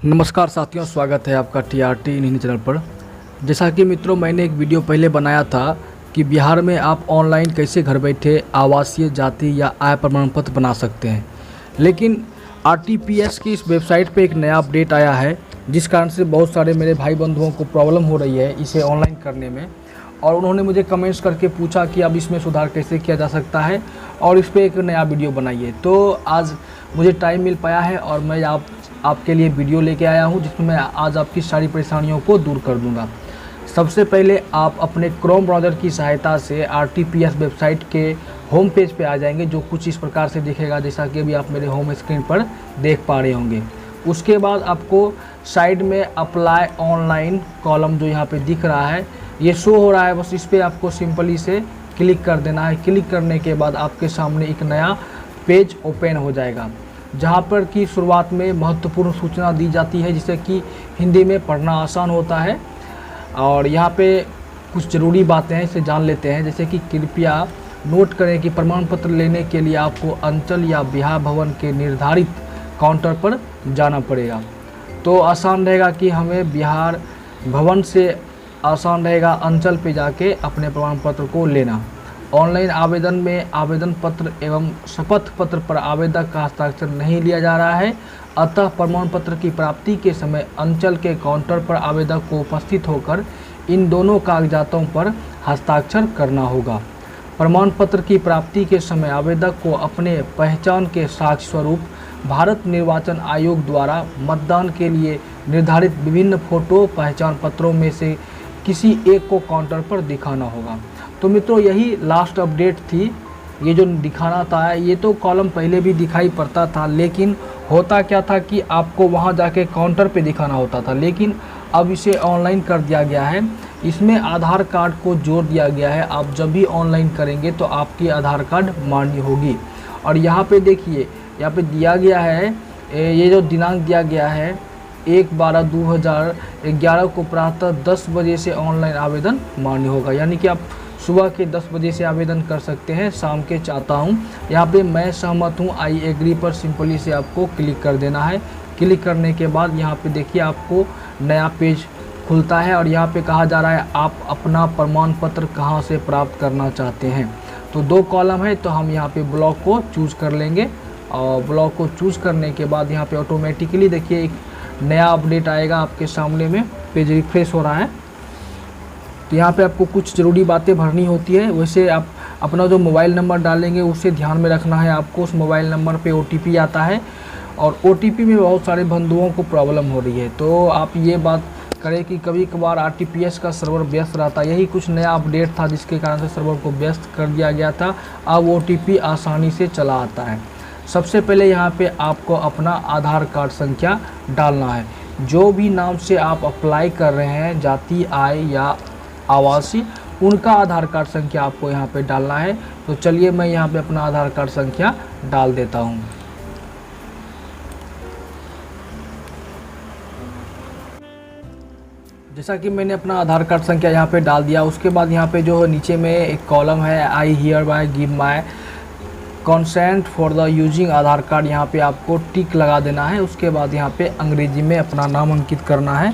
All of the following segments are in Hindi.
नमस्कार साथियों, स्वागत है आपका TRT इन हिंदी चैनल पर। जैसा कि मित्रों, मैंने एक वीडियो पहले बनाया था कि बिहार में आप ऑनलाइन कैसे घर बैठे आवासीय, जाति या आय प्रमाण पत्र बना सकते हैं। लेकिन RTPS की इस वेबसाइट पे एक नया अपडेट आया है, जिस कारण से बहुत सारे मेरे भाई बंधुओं को प्रॉब्लम हो रही है इसे ऑनलाइन करने में। और उन्होंने मुझे कमेंट्स करके पूछा कि अब इसमें सुधार कैसे किया जा सकता है और इस पर एक नया वीडियो बनाइए। तो आज मुझे टाइम मिल पाया है और मैं आपके लिए वीडियो लेके आया हूं, जिसमें मैं आज आपकी सारी परेशानियों को दूर कर दूंगा। सबसे पहले आप अपने क्रोम ब्राउज़र की सहायता से RTPS वेबसाइट के होम पेज पे आ जाएंगे, जो कुछ इस प्रकार से दिखेगा, जैसा कि अभी आप मेरे होम स्क्रीन पर देख पा रहे होंगे। उसके बाद आपको साइड में अप्लाई ऑनलाइन कॉलम जो यहाँ पे दिख रहा है, ये शो हो रहा है, बस इस पर आपको सिंपली से क्लिक कर देना है। क्लिक करने के बाद आपके सामने एक नया पेज ओपन हो जाएगा, जहाँ पर कि शुरुआत में महत्वपूर्ण सूचना दी जाती है, जिससे कि हिंदी में पढ़ना आसान होता है। और यहाँ पे कुछ ज़रूरी बातें हैं, इसे जान लेते हैं। जैसे कि कृपया नोट करें कि प्रमाण पत्र लेने के लिए आपको अंचल या बिहार भवन के निर्धारित काउंटर पर जाना पड़ेगा। तो आसान रहेगा कि हमें बिहार भवन से आसान रहेगा अंचल पे जाके अपने प्रमाण पत्र को लेना। ऑनलाइन आवेदन में आवेदन पत्र एवं शपथ पत्र पर आवेदक का हस्ताक्षर नहीं लिया जा रहा है, अतः प्रमाण पत्र की प्राप्ति के समय अंचल के काउंटर पर आवेदक को उपस्थित होकर इन दोनों कागजातों पर हस्ताक्षर करना होगा। प्रमाण पत्र की प्राप्ति के समय आवेदक को अपने पहचान के साक्ष्य स्वरूप भारत निर्वाचन आयोग द्वारा मतदान के लिए निर्धारित विभिन्न फोटो पहचान पत्रों में से किसी एक को काउंटर पर दिखाना होगा। तो मित्रों, यही लास्ट अपडेट थी। ये जो दिखाना था, ये तो कॉलम पहले भी दिखाई पड़ता था, लेकिन होता क्या था कि आपको वहाँ जाके काउंटर पे दिखाना होता था। लेकिन अब इसे ऑनलाइन कर दिया गया है। इसमें आधार कार्ड को जोड़ दिया गया है। आप जब भी ऑनलाइन करेंगे तो आपकी आधार कार्ड मान्य होगी। और यहाँ पे देखिए, यहाँ पे दिया गया है, ये जो दिनांक दिया गया है 1/12/2011 को प्रातः 10 बजे से ऑनलाइन आवेदन मान्य होगा। यानी कि आप सुबह के 10 बजे से आवेदन कर सकते हैं। शाम के चाहता हूँ, यहाँ पे मैं सहमत हूँ, आई एग्री पर सिंपली से आपको क्लिक कर देना है। क्लिक करने के बाद यहाँ पे देखिए आपको नया पेज खुलता है और यहाँ पे कहा जा रहा है आप अपना प्रमाण पत्र कहाँ से प्राप्त करना चाहते हैं। तो दो कॉलम है, तो हम यहाँ पे ब्लॉक को चूज़ कर लेंगे। और ब्लॉक को चूज़ करने के बाद यहाँ पे ऑटोमेटिकली देखिए एक नया अपडेट आएगा आपके सामने में। पेज रिफ्रेश हो रहा है। तो यहाँ पे आपको कुछ ज़रूरी बातें भरनी होती है। वैसे आप अपना जो मोबाइल नंबर डालेंगे उसे ध्यान में रखना है आपको। उस मोबाइल नंबर पे OTP आता है और OTP में बहुत सारे बंधुओं को प्रॉब्लम हो रही है। तो आप ये बात करें कि कभी कभार RTPS का सर्वर व्यस्त रहता है। यही कुछ नया अपडेट था जिसके कारण से सर्वर को व्यस्त कर दिया गया था। अब OTP आसानी से चला आता है। सबसे पहले यहाँ पे आपको अपना आधार कार्ड संख्या डालना है। जो भी नाम से आप अप्लाई कर रहे हैं, जाति, आय या आवासीय, उनका आधार कार्ड संख्या आपको यहाँ पे डालना है। तो चलिए मैं यहाँ पे अपना आधार कार्ड संख्या डाल देता हूँ। जैसा कि मैंने अपना आधार कार्ड संख्या यहाँ पे डाल दिया, उसके बाद यहाँ पे जो नीचे में एक कॉलम है, I hear bye give my consent for the using Aadhaar card, यहाँ पे आपको टिक लगा देना है। उसके बाद यहाँ पे अंग्रेजी में अपना नाम अंकित करना है।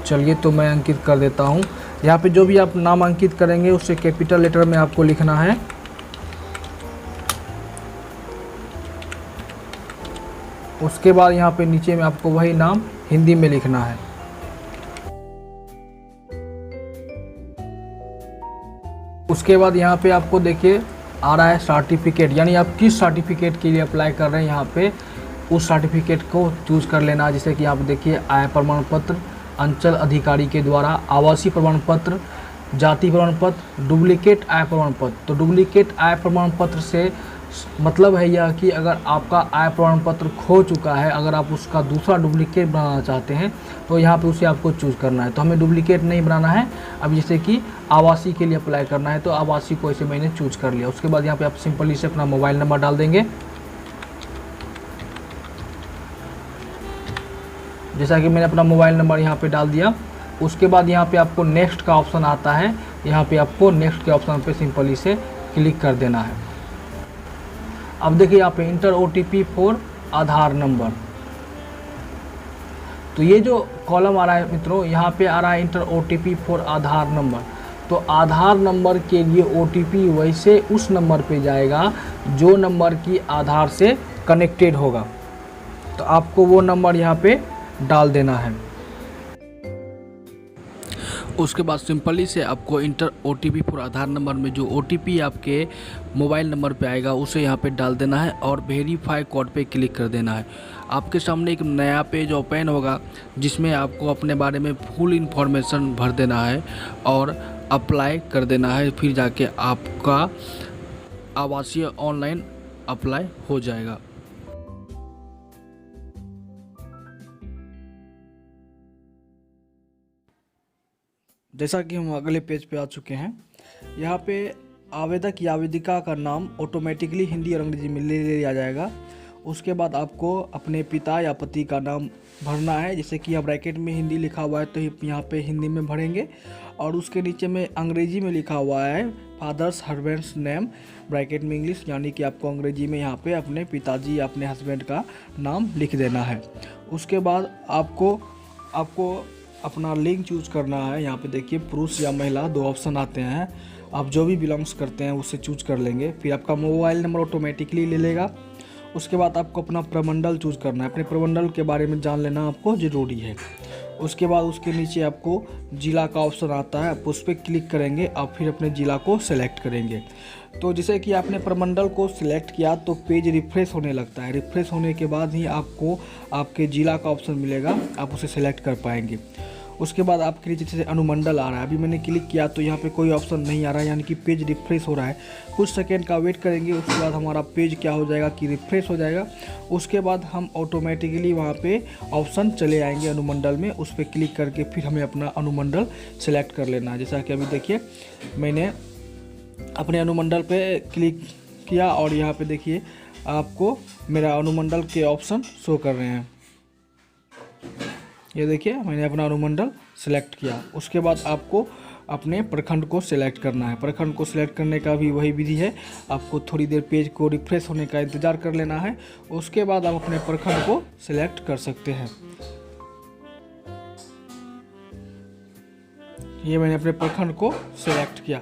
चलिए तो मैं अंकित कर देता हूँ। यहाँ पे जो भी आप नाम अंकित करेंगे उसे कैपिटल लेटर में आपको लिखना है। उसके बाद यहाँ पे नीचे में आपको वही नाम हिंदी में लिखना है। उसके बाद यहाँ पे आपको देखिए आ रहा है सर्टिफिकेट, यानी आप किस सर्टिफिकेट के लिए अप्लाई कर रहे हैं, यहाँ पे उस सर्टिफिकेट को चूज़ कर लेना। जैसे कि आप देखिए आय प्रमाण पत्र, अंचल अधिकारी के द्वारा आवासीय प्रमाण पत्र, जाति प्रमाण पत्र, डुप्लीकेट आय प्रमाण पत्र। तो डुप्लीकेट आय प्रमाण पत्र से मतलब है यह कि अगर आपका आय प्रमाण पत्र खो चुका है, अगर आप उसका दूसरा डुप्लीकेट बनाना चाहते हैं तो यहाँ पे उसे आपको चूज़ करना है। तो हमें डुप्लीकेट नहीं बनाना है। अब जैसे कि आवासीय के लिए अप्लाई करना है, तो आवासीय को ऐसे मैंने चूज़ कर लिया। उसके बाद यहाँ पे आप सिंपली से अपना मोबाइल नंबर डाल देंगे, जैसा कि मैंने अपना मोबाइल नंबर यहाँ पे डाल दिया। उसके बाद यहाँ पे आपको नेक्स्ट का ऑप्शन आता है, यहाँ पे आपको नेक्स्ट के ऑप्शन पे सिंपली से क्लिक कर देना है। अब देखिए यहाँ पे inter OTP for Aadhaar number, तो ये जो कॉलम आ रहा है मित्रों, यहाँ पे आ रहा है inter OTP for Aadhaar number. तो आधार नंबर के लिए OTP वैसे उस नंबर पे जाएगा जो नंबर की आधार से कनेक्टेड होगा। तो आपको वो नंबर यहाँ पे डाल देना है। उसके बाद सिंपली से आपको inter OTP for Aadhaar number में जो OTP आपके मोबाइल नंबर पे आएगा उसे यहाँ पे डाल देना है और वेरीफाई कोड पे क्लिक कर देना है। आपके सामने एक नया पेज ओपन होगा जिसमें आपको अपने बारे में फुल इन्फॉर्मेशन भर देना है और अप्लाई कर देना है। फिर जाके आपका आवासीय ऑनलाइन अप्लाई हो जाएगा। जैसा कि हम अगले पेज पे आ चुके हैं, यहाँ पे आवेदक या आवेदिका का नाम ऑटोमेटिकली हिंदी और अंग्रेजी में ले लिया जाएगा। उसके बाद आपको अपने पिता या पति का नाम भरना है। जैसे कि यहाँ ब्रैकेट में हिंदी लिखा हुआ है तो यहाँ पे हिंदी में भरेंगे, और उसके नीचे में अंग्रेजी में लिखा हुआ है फादर्स हस्बैंड्स नेम, ब्रैकेट में इंग्लिश, यानी कि आपको अंग्रेजी में यहाँ पे अपने पिताजी या अपने हस्बैंड का नाम लिख देना है। उसके बाद आपको अपना लिंग चूज करना है। यहाँ पे देखिए पुरुष या महिला 2 ऑप्शन आते हैं, आप जो भी बिलोंग्स करते हैं उससे चूज कर लेंगे। फिर आपका मोबाइल नंबर ऑटोमेटिकली ले लेगा। उसके बाद आपको अपना प्रमंडल चूज करना है, अपने प्रमंडल के बारे में जान लेना आपको ज़रूरी है। उसके बाद उसके नीचे आपको जिला का ऑप्शन आता है, आप उस पर क्लिक करेंगे और फिर अपने ज़िला को सिलेक्ट करेंगे। तो जैसे कि आपने प्रमंडल को सिलेक्ट किया तो पेज रिफ़्रेश होने लगता है। रिफ़्रेश होने के बाद ही आपको आपके ज़िला का ऑप्शन मिलेगा, आप उसे सिलेक्ट कर पाएंगे। उसके बाद आपके नीचे जैसे अनुमंडल आ रहा है, अभी मैंने क्लिक किया तो यहाँ पे कोई ऑप्शन नहीं आ रहा है, यानी कि पेज रिफ़्रेश हो रहा है। कुछ सेकंड का वेट करेंगे, उसके बाद हमारा पेज क्या हो जाएगा कि रिफ़्रेश हो जाएगा। उसके बाद हम ऑटोमेटिकली वहाँ पे ऑप्शन चले आएंगे अनुमंडल में, उस पर क्लिक करके फिर हमें अपना अनुमंडल सेलेक्ट कर लेना है। जैसा कि अभी देखिए मैंने अपने अनुमंडल पे क्लिक किया और यहाँ पे देखिए आपको मेरा अनुमंडल के ऑप्शन शो कर रहे हैं। ये देखिए मैंने अपना अनुमंडल सेलेक्ट किया। उसके बाद आपको अपने प्रखंड को सिलेक्ट करना है। प्रखंड को सिलेक्ट करने का भी वही विधि है, आपको थोड़ी देर पेज को रिफ्रेश होने का इंतज़ार कर लेना है। उसके बाद आप अपने प्रखंड को सिलेक्ट कर सकते हैं। ये मैंने अपने प्रखंड को सिलेक्ट किया।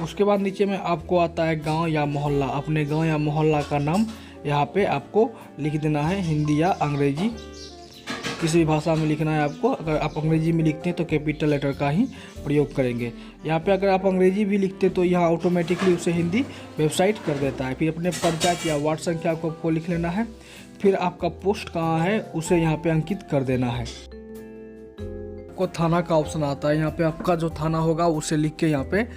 उसके बाद नीचे में आपको आता है गांव या मोहल्ला। अपने गांव या मोहल्ला का नाम यहाँ पे आपको लिख देना है, हिंदी या अंग्रेजी किसी भी भाषा में लिखना है आपको। अगर आप अंग्रेजी में लिखते हैं तो कैपिटल लेटर का ही प्रयोग करेंगे। यहाँ पे अगर आप अंग्रेजी भी लिखते हैं तो यहाँ ऑटोमेटिकली उसे हिंदी वेबसाइट कर देता है। फिर अपने पंचायत या वार्ड संख्या को आपको लिख लेना है। फिर आपका पोस्ट कहाँ है उसे यहाँ पे अंकित कर देना है। आपको थाना का ऑप्शन आता है, यहाँ पे आपका जो थाना होगा उसे लिख के यहाँ पे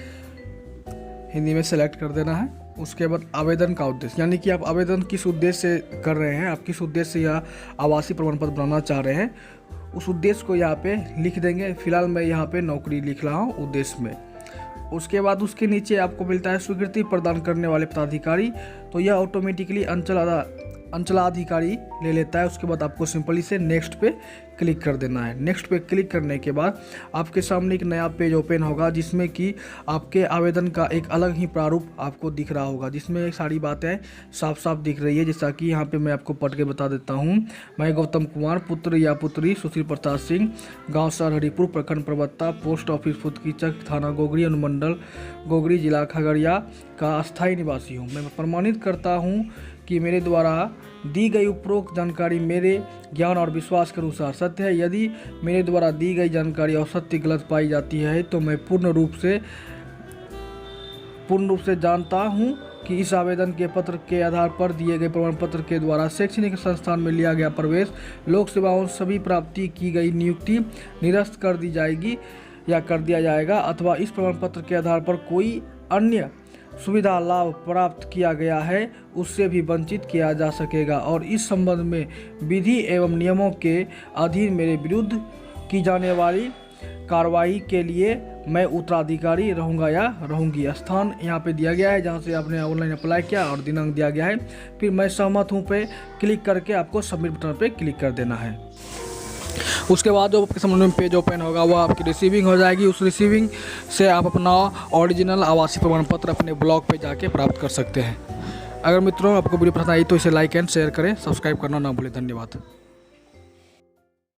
हिंदी में सेलेक्ट कर देना है। उसके बाद आवेदन का उद्देश्य, यानी कि आप आवेदन किस उद्देश्य से कर रहे हैं, आप किस उद्देश्य से यह आवासीय प्रमाण पत्र बनाना चाह रहे हैं, उस उद्देश्य को यहाँ पे लिख देंगे। फिलहाल मैं यहाँ पे नौकरी लिख रहा हूँ उद्देश्य में। उसके बाद उसके नीचे आपको मिलता है स्वीकृति प्रदान करने वाले पदाधिकारी, तो यह ऑटोमेटिकली अंचलाधिकारी ले लेता है। उसके बाद आपको सिंपली से नेक्स्ट पे क्लिक कर देना है। नेक्स्ट पे क्लिक करने के बाद आपके सामने एक नया पेज ओपन होगा जिसमें कि आपके आवेदन का एक अलग ही प्रारूप आपको दिख रहा होगा, जिसमें सारी बातें साफ साफ दिख रही है। जैसा कि यहाँ पे मैं आपको पढ़ के बता देता हूँ। मैं गौतम कुमार, पुत्र या पुत्री सुशील प्रसाद सिंह, गाँव सर हरिपुर, प्रखंड प्रवक्ता, पोस्ट ऑफिस फुदकीचक, थाना गोगरी, अनुमंडल गोगरी, जिला खगड़िया का अस्थायी निवासी हूँ। मैं प्रमाणित करता हूँ कि मेरे द्वारा दी गई उपरोक्त जानकारी मेरे ज्ञान और विश्वास के अनुसार सत्य है। यदि मेरे द्वारा दी गई जानकारी असत्य गलत पाई जाती है तो मैं पूर्ण रूप से जानता हूं कि इस आवेदन के पत्र के आधार पर दिए गए प्रमाण पत्र के द्वारा शैक्षणिक संस्थान में लिया गया प्रवेश, लोक सेवाओं सभी प्राप्ति की गई नियुक्ति निरस्त कर दी जाएगी या कर दिया जाएगा, अथवा इस प्रमाण पत्र के आधार पर कोई अन्य सुविधा लाभ प्राप्त किया गया है उससे भी वंचित किया जा सकेगा, और इस संबंध में विधि एवं नियमों के अधीन मेरे विरुद्ध की जाने वाली कार्रवाई के लिए मैं उत्तराधिकारी रहूँगा या रहूँगी। स्थान यहाँ पे दिया गया है जहाँ से आपने ऑनलाइन अप्लाई किया और दिनांक दिया गया है। फिर मैं सहमत हूँ पे क्लिक करके आपको सबमिट बटन पे क्लिक कर देना है। उसके बाद जो आपके सामने में पेज ओपन होगा वह आपकी रिसीविंग हो जाएगी। उस रिसीविंग से आप अपना ओरिजिनल आवासीय प्रमाण पत्र अपने ब्लॉग पे जाके प्राप्त कर सकते हैं। अगर मित्रों आपको वीडियो पसंद आई तो इसे लाइक एंड शेयर करें, सब्सक्राइब करना ना भूलें। धन्यवाद।